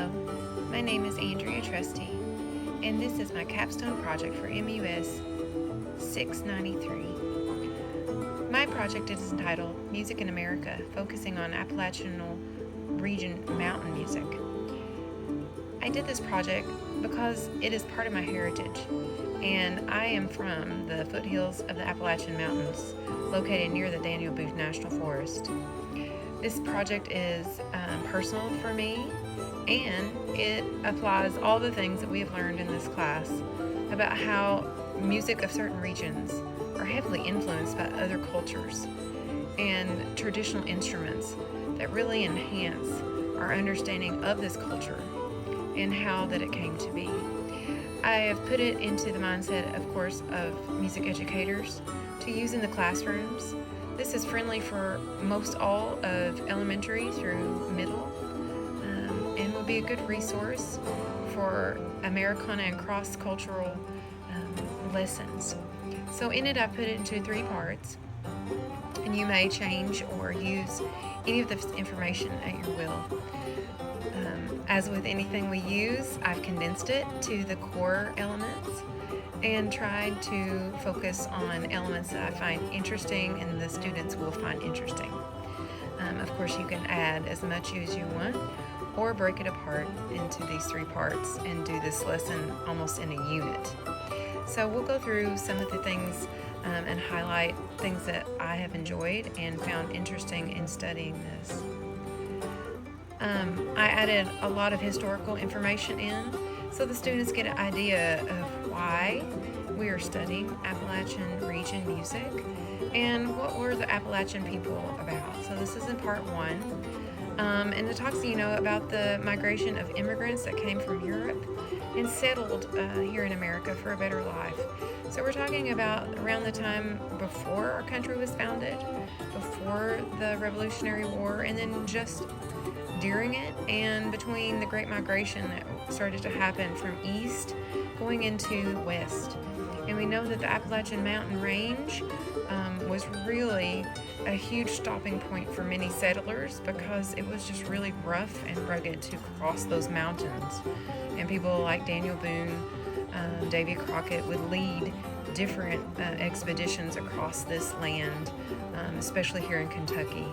Hello, my name is Andrea Trusty, and this is my capstone project for MUS 693. My project is entitled Music in America, focusing on Appalachian region mountain music. I did this project because it is part of my heritage, and I am from the foothills of the Appalachian Mountains, located near the Daniel Boone National Forest. This project is personal for me, and it applies all the things that we have learned in this class about how music of certain regions are heavily influenced by other cultures and traditional instruments that really enhance our understanding of this culture and how that it came to be. I have put it into the mindset, of course, of music educators to use in the classrooms. This is friendly for most all of elementary through middle, and will be a good resource for Americana and cross-cultural lessons. So in it, I put it into 3 parts, and you may change or use any of this information at your will. As with anything we use, I've condensed it to the core elements and tried to focus on elements that I find interesting and the students will find interesting. Of course, you can add as much as you want or break it apart into these 3 parts and do this lesson almost in a unit. So we'll go through some of the things and highlight things that I have enjoyed and found interesting in studying this. I added a lot of historical information in so the students get an idea of why we are studying Appalachian region music and what were the Appalachian people about. So this is in part 1. And it talks, about the migration of immigrants that came from Europe and settled here in America for a better life. So we're talking about around the time before our country was founded, before the Revolutionary War, and then just during it and between the Great Migration that started to happen from east going into west. And we know that the Appalachian Mountain Range was really a huge stopping point for many settlers because it was just really rough and rugged to cross those mountains. And people like Daniel Boone, Davy Crockett would lead different expeditions across this land, especially here in Kentucky.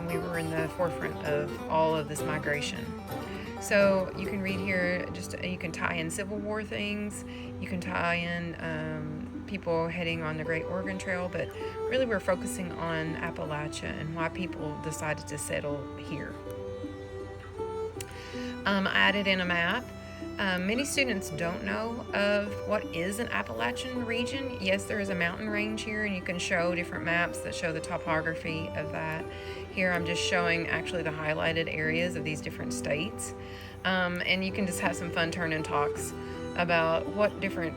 We were in the forefront of all of this migration. So you can read here, you can tie in Civil War things, you can tie in people heading on the Great Oregon Trail, but really we're focusing on Appalachia and why people decided to settle here. I added in a map. Many students don't know of what is an Appalachian region. Yes, there is a mountain range here, and you can show different maps that show the topography of that. Here I'm just showing actually the highlighted areas of these different states. And you can just have some fun turn and talks about what different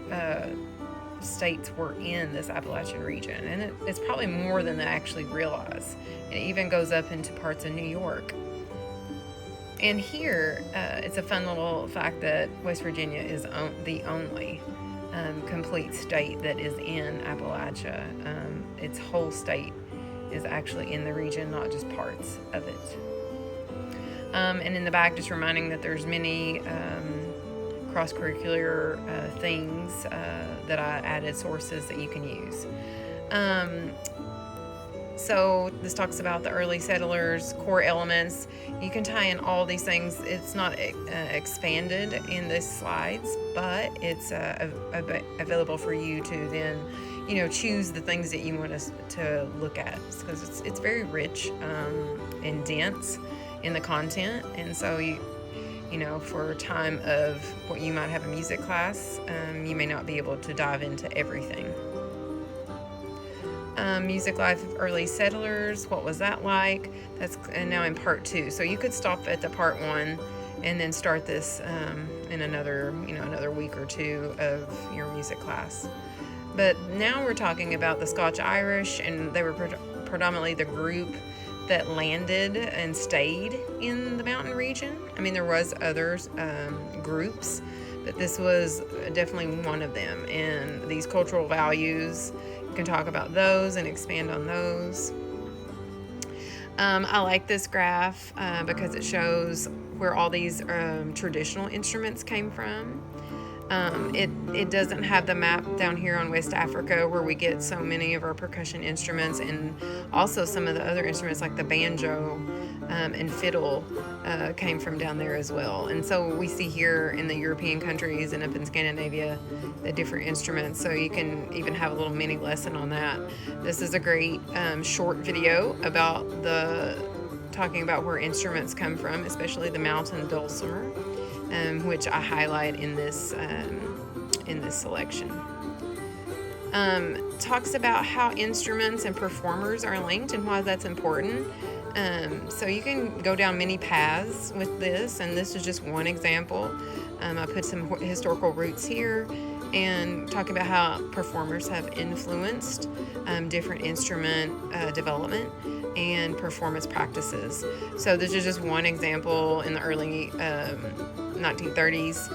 states were in this Appalachian region. And it's probably more than they actually realize. It even goes up into parts of New York. And here, it's a fun little fact that West Virginia is the only complete state that is in Appalachia. Its whole state is actually in the region, not just parts of it. And in the back, just reminding that there's many cross-curricular things that I added, sources that you can use. So this talks about the early settlers, core elements. You can tie in all these things. It's not expanded in the slides, but it's available for you to then, choose the things that you want us to look at, because it's very rich and dense in the content. And so for a time of what you might have a music class, you may not be able to dive into everything. Music life of early settlers, what was that like? That's now in part 2. So you could stop at the part 1 and then start this in another week or 2 of your music class. But now we're talking about the Scotch-Irish, and they were predominantly the group that landed and stayed in the mountain region. I mean, there was others groups, but this was definitely one of them. And these cultural values, you can talk about those and expand on those. I like this graph because it shows where all these traditional instruments came from. It doesn't have the map down here on West Africa where we get so many of our percussion instruments, and also some of the other instruments like the banjo and fiddle came from down there as well. And so we see here in the European countries and up in Scandinavia the different instruments, so you can even have a little mini lesson on that. This is a great short video about talking about where instruments come from, especially the mountain dulcimer, which I highlight in this selection. Talks about how instruments and performers are linked and why that's important. So you can go down many paths with this, and this is just one example. I put some historical roots here and talk about how performers have influenced different instrument development and performance practices. So this is just one example. In the early 1930s,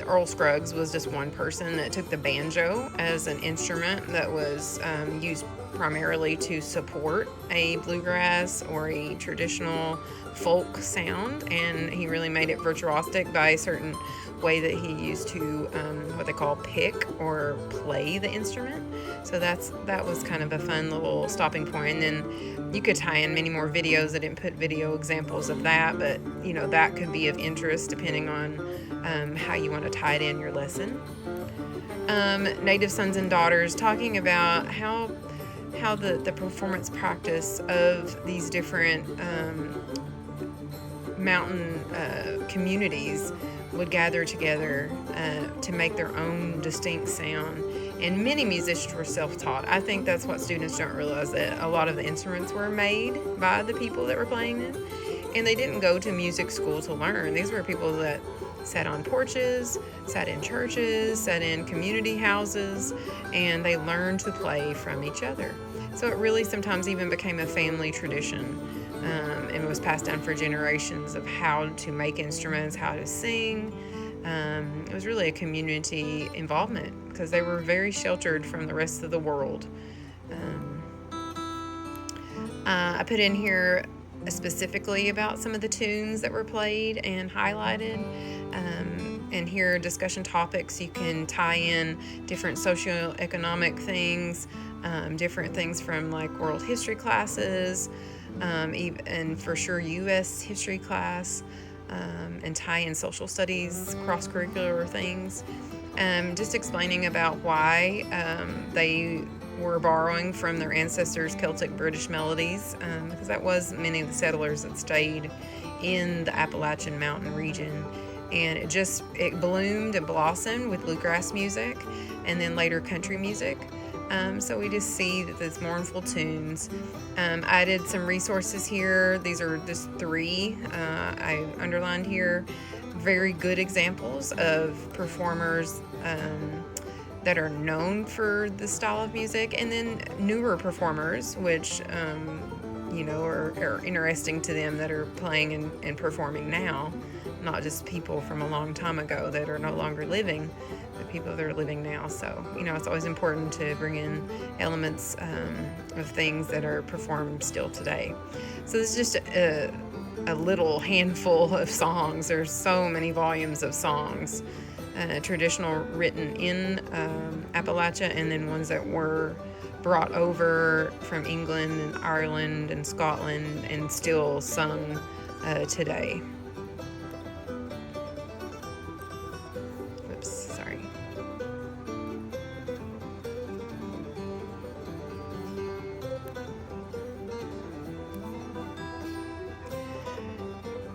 Earl Scruggs was just one person that took the banjo as an instrument that was used primarily to support a bluegrass or a traditional folk sound, and he really made it virtuosic by a certain way that he used to what they call pick or play the instrument. So that was kind of a fun little stopping point. And then you could tie in many more videos. I didn't put video examples of that, but that could be of interest depending on how you want to tie it in your lesson. Native Sons and Daughters, talking about how the performance practice of these different mountain communities would gather together to make their own distinct sound. And many musicians were self-taught. I think that's what students don't realize, that a lot of the instruments were made by the people that were playing them. And they didn't go to music school to learn. These were people that sat on porches, sat in churches, sat in community houses, and they learned to play from each other. So it really sometimes even became a family tradition, and was passed down for generations of how to make instruments, how to sing. It was really a community involvement because they were very sheltered from the rest of the world. I put in here specifically about some of the tunes that were played and highlighted. And here are discussion topics. You can tie in different socioeconomic things, different things from like world history classes, and for sure U.S. history class, and tie in social studies, cross-curricular things. Just explaining about why they were borrowing from their ancestors' Celtic British melodies, because that was many of the settlers that stayed in the Appalachian Mountain region. And it bloomed and blossomed with bluegrass music and then later country music. So we just see that there's mournful tunes. I did some resources here. These are just 3 I underlined here. Very good examples of performers that are known for this style of music, and then newer performers, which are interesting to them, that are playing and performing now, not just people from a long time ago that are no longer living, but people that are living now. So it's always important to bring in elements of things that are performed still today. So this is just a little handful of songs. There's so many volumes of songs, traditional written in Appalachia, and then ones that were brought over from England and Ireland and Scotland and still sung today. Oops, sorry.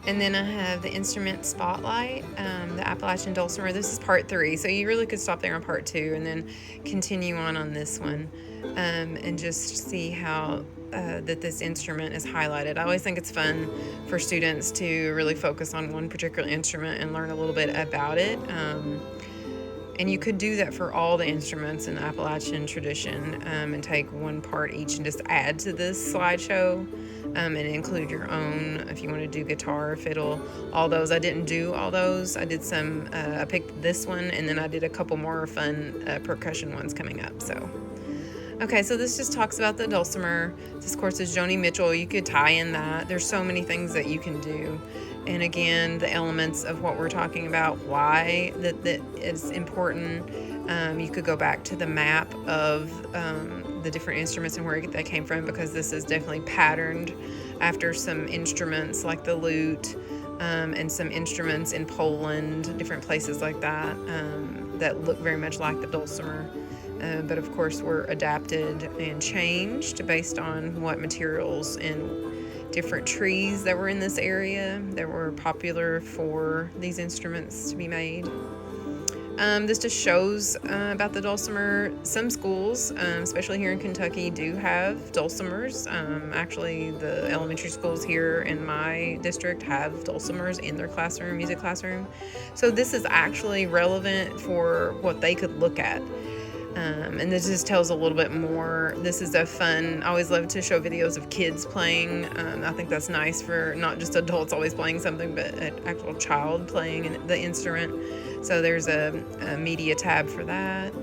And then I have the instrument spotlight, the Appalachian dulcimer. This is part 3, so you really could stop there on part 2 and then continue on this one, and just see how that this instrument is highlighted. I always think it's fun for students to really focus on one particular instrument and learn a little bit about it. And you could do that for all the instruments in the Appalachian tradition, and take one part each and just add to this slideshow, and include your own if you want to do guitar, fiddle, all those. I didn't do all those. I did some, I picked this one, and then I did a couple more fun percussion ones coming up. So Okay, so this just talks about the dulcimer. This, of course, is Joni Mitchell. You could tie in that. There's so many things that you can do. And again, the elements of what we're talking about, why that is important. You could go back to the map of the different instruments and where they came from, because this is definitely patterned after some instruments like the lute, and some instruments in Poland, different places like that, that look very much like the dulcimer. But of course were adapted and changed based on what materials and different trees that were in this area that were popular for these instruments to be made. This just shows about the dulcimer. Some schools, especially here in Kentucky, do have dulcimers. Actually, the elementary schools here in my district have dulcimers in their classroom, music classroom. So this is actually relevant for what they could look at. And this just tells a little bit more. This is a fun, I always love to show videos of kids playing. I think that's nice for not just adults always playing something, but an actual child playing the instrument. So there's a media tab for that.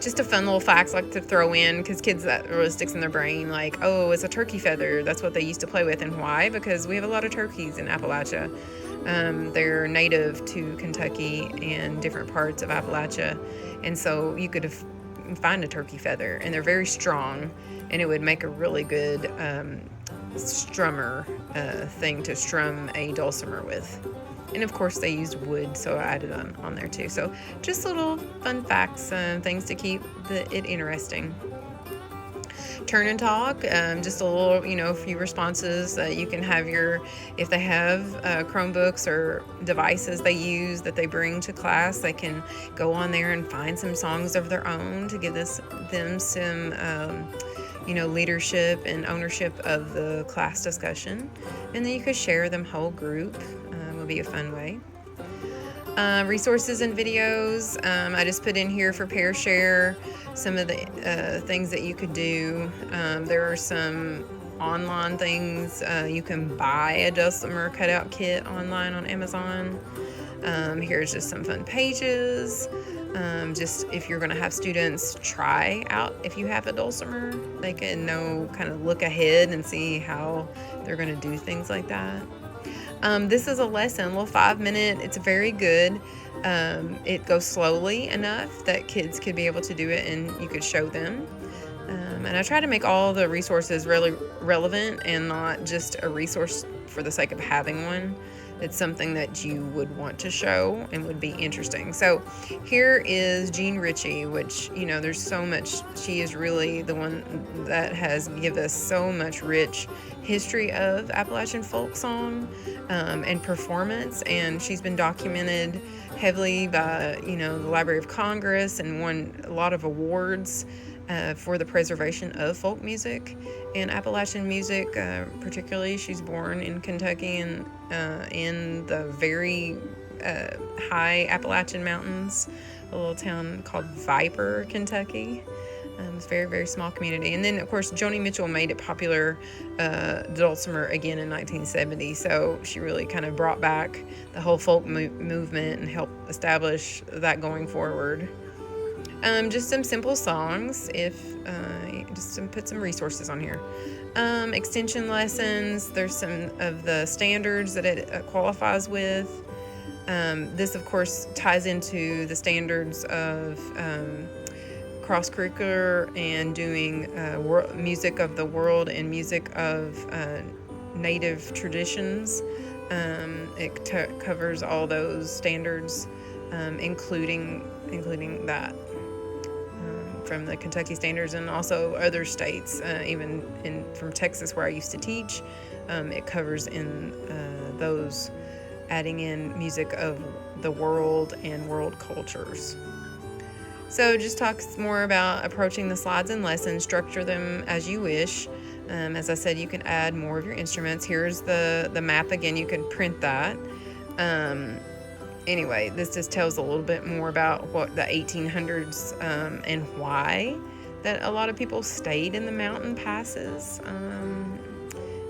Just a fun little facts like to throw in, because kids, that really sticks in their brain, like, oh, it's a turkey feather. That's what they used to play with. And why? Because we have a lot of turkeys in Appalachia. They're native to Kentucky and different parts of Appalachia. And so you could find a turkey feather, and they're very strong, and it would make a really good strummer thing to strum a dulcimer with. And of course they used wood, so I added on there too. So just little fun facts, things to keep it interesting. Turn and talk, just a little, a few responses. You can have if they have Chromebooks or devices they use that they bring to class, they can go on there and find some songs of their own to give them some leadership and ownership of the class discussion. And then you could share them whole group. Would be a fun way. Resources and videos, I just put in here for pair share some of the things that you could do. There are some online things. You can buy a dulcimer cutout kit online on Amazon. Here's just some fun pages. Just if you're going to have students try out, if you have a dulcimer, they can look ahead and see how they're going to do things like that. This is a lesson, a little 5-minute. It's very good. It goes slowly enough that kids could be able to do it and you could show them. And I try to make all the resources really relevant and not just a resource for the sake of having one. It's something that you would want to show and would be interesting. So here is Jean Ritchie, which, there's so much. She is really the one that has given us so much rich history of Appalachian folk song and performance. And she's been documented heavily by, the Library of Congress and won a lot of awards for the preservation of folk music and Appalachian music, particularly. She's born in Kentucky and in the very high Appalachian Mountains, a little town called Viper, Kentucky. It's a very, very small community. And then, of course, Joni Mitchell made it popular, dulcimer, again in 1970. So she really kind of brought back the whole folk movement and helped establish that going forward. Just some simple songs, just to put some resources on here. Extension lessons, there's some of the standards that it qualifies with. This, of course, ties into the standards of cross-curricular and doing music of the world and music of native traditions. It covers all those standards, including that. From the Kentucky standards and also other states, even from Texas where I used to teach, it covers in those, adding in music of the world and world cultures. So just talks more about approaching the slides and lessons, structure them as you wish. As I said, you can add more of your instruments. Here's the map again, you can print that. Anyway, this just tells a little bit more about what the 1800s and why that a lot of people stayed in the mountain passes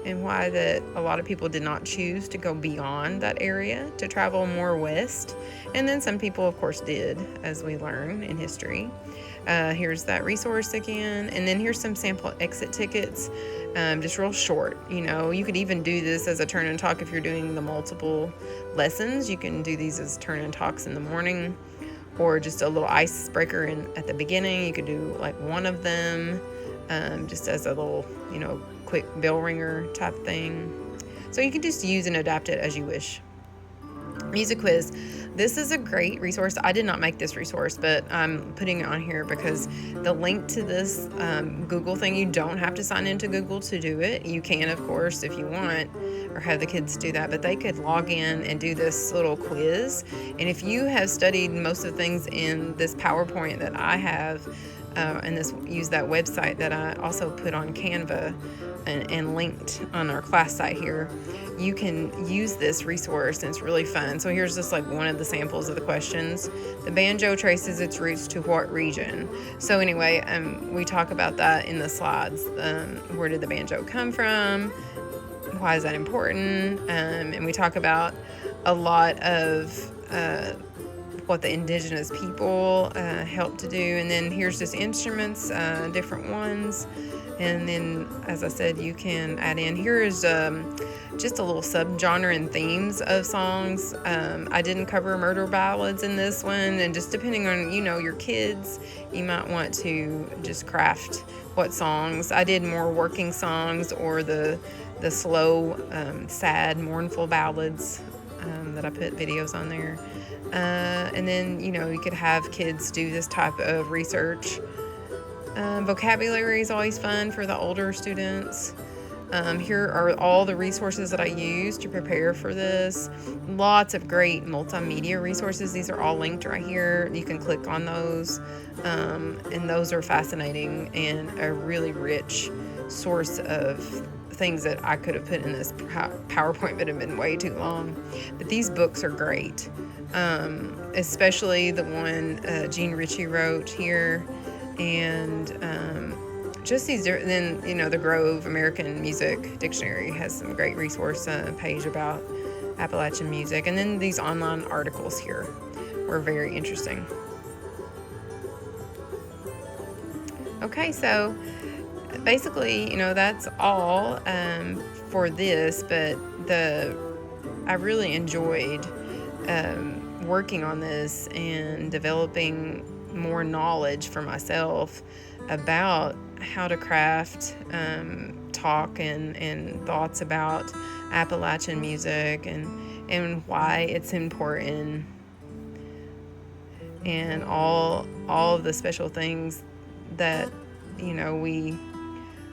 and why that a lot of people did not choose to go beyond that area to travel more west. And then some people, of course, did, as we learn in history. Here's that resource again. And then here's some sample exit tickets, just real short. You could even do this as a turn and talk if you're doing the multiple lessons. You can do these as turn and talks in the morning, or just a little icebreaker at the beginning. You could do like one of them, just as a little, quick bell ringer type thing. So you can just use and adapt it as you wish. Music quiz. This is a great resource. I did not make this resource, but I'm putting it on here because the link to this Google thing, you don't have to sign into Google to do it. You can, of course, if you want, or have the kids do that, but they could log in and do this little quiz. And if you have studied most of the things in this PowerPoint that I have, and use that website that I also put on Canva and linked on our class site here, you can use this resource, and it's really fun. So here's just like one of the samples of the questions. The banjo traces its roots to what region? So anyway, we talk about that in the slides. Where did the banjo come from? Why is that important? And we talk about a lot of what the indigenous people helped to do. And then here's just instruments, different ones. And then, as I said, you can add in. Here is just a little subgenre and themes of songs. I didn't cover murder ballads in this one, and just depending on, your kids, you might want to just craft what songs. I did more working songs, or the slow, sad, mournful ballads that I put videos on there. And then, you could have kids do this type of research. Vocabulary is always fun for the older students. Here are all the resources that I use to prepare for this. Lots of great multimedia resources. These are all linked right here. You can click on those. And those are fascinating and a really rich source of things that I could have put in this PowerPoint, but have been way too long. But these books are great, especially the one Gene Ritchie wrote here, and just these. Then the Grove American Music Dictionary has some great resource page about Appalachian music, and then these online articles here were very interesting. Okay, so basically, that's all for this, but I really enjoyed working on this and developing more knowledge for myself about how to craft talk and thoughts about Appalachian music and why it's important, and all of the special things that we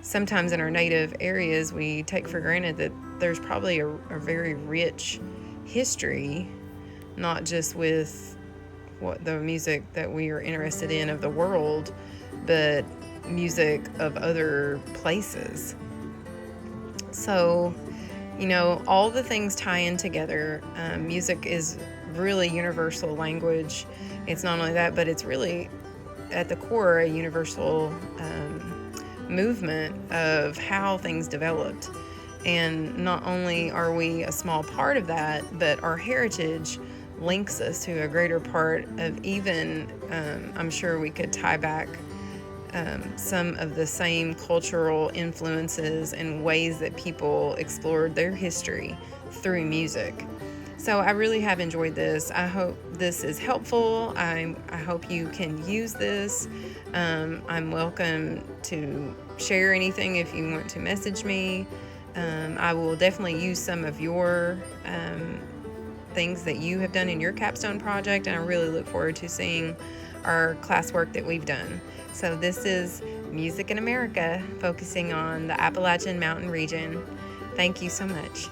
sometimes in our native areas we take for granted, that there's probably a very rich history, not just with what the music that we are interested in of the world, but music of other places. So, all the things tie in together. Music is really universal language. It's not only that, but it's really at the core a universal movement of how things developed. And not only are we a small part of that, but our heritage links us to a greater part of even, I'm sure we could tie back some of the same cultural influences and ways that people explored their history through music. So I really have enjoyed this. I hope this is helpful. I hope you can use this. I'm welcome to share anything if you want to message me. I will definitely use some of your things that you have done in your capstone project, and I really look forward to seeing our classwork that we've done. So this is Music in America, focusing on the Appalachian Mountain region. Thank you so much.